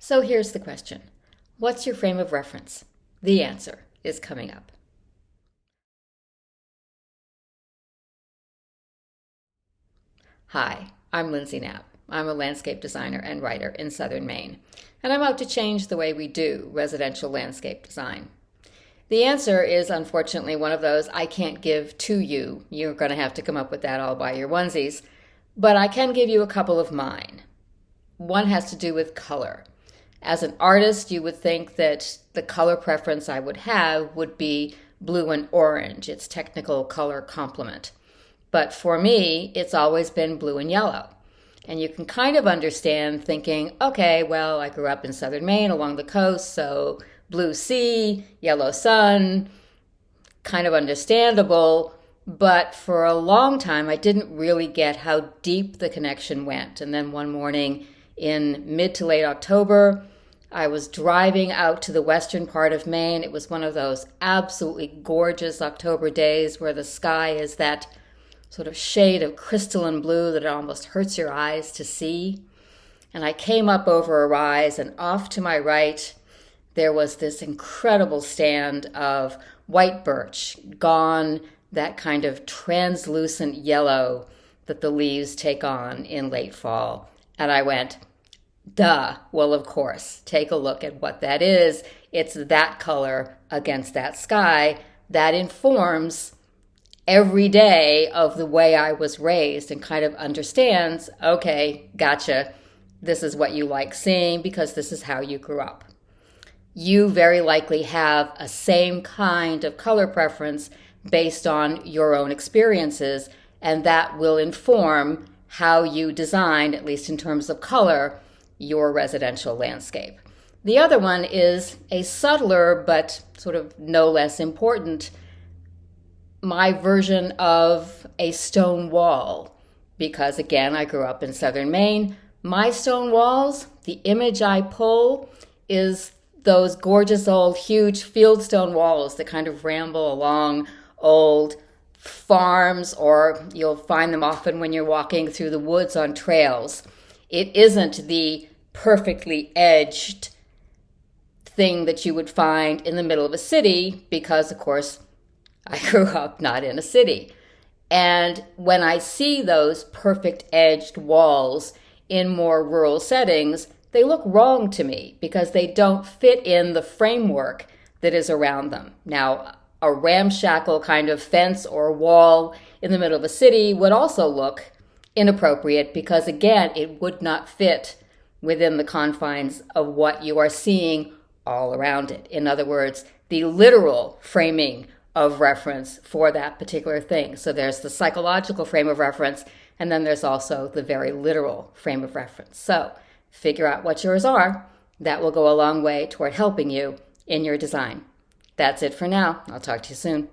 So here's the question. What's your frame of reference? The answer is coming up. Hi, I'm Lindsay Knapp. I'm a landscape designer and writer in Southern Maine, and I'm out to change the way we do residential landscape design. The answer is unfortunately one of those I can't give to you. You're going to have to come up with that all by your onesies, but I can give you a couple of mine. One has to do with color. As an artist, you would think that the color preference I would have would be blue and orange, its technical color complement. But for me, it's always been blue and yellow. And you can kind of understand thinking, okay, well, I grew up in Southern Maine along the coast, so blue sea, yellow sun, kind of understandable. But for a long time, I didn't really get how deep the connection went. And then one morning in mid to late October, I was driving out to the western part of Maine. It was one of those absolutely gorgeous October days where the sky is that sort of shade of crystalline blue that it almost hurts your eyes to see. And I came up over a rise, and off to my right, there was this incredible stand of white birch, gone that kind of translucent yellow that the leaves take on in late fall. And I went, duh, well, of course, take a look at what that is. It's that color against that sky that informs every day of the way I was raised and kind of understands, okay, gotcha, this is what you like seeing because this is how you grew up. You very likely have a same kind of color preference based on your own experiences, and that will inform how you design, at least in terms of color, your residential landscape. The other one is a subtler but sort of no less important, my version of a stone wall. Because again, I grew up in Southern Maine. My stone walls, the image I pull is those gorgeous old huge fieldstone walls that kind of ramble along old farms, or you'll find them often when you're walking through the woods on trails. It isn't the perfectly edged thing that you would find in the middle of a city because, of course, I grew up not in a city. And when I see those perfect edged walls in more rural settings, they look wrong to me because they don't fit in the framework that is around them. Now, a ramshackle kind of fence or wall in the middle of a city would also look inappropriate because, again, it would not fit within the confines of what you are seeing all around it. In other words, the literal framing of reference for that particular thing. So there's the psychological frame of reference, and then there's also the very literal frame of reference. So figure out what yours are. That will go a long way toward helping you in your design. That's it for now. I'll talk to you soon.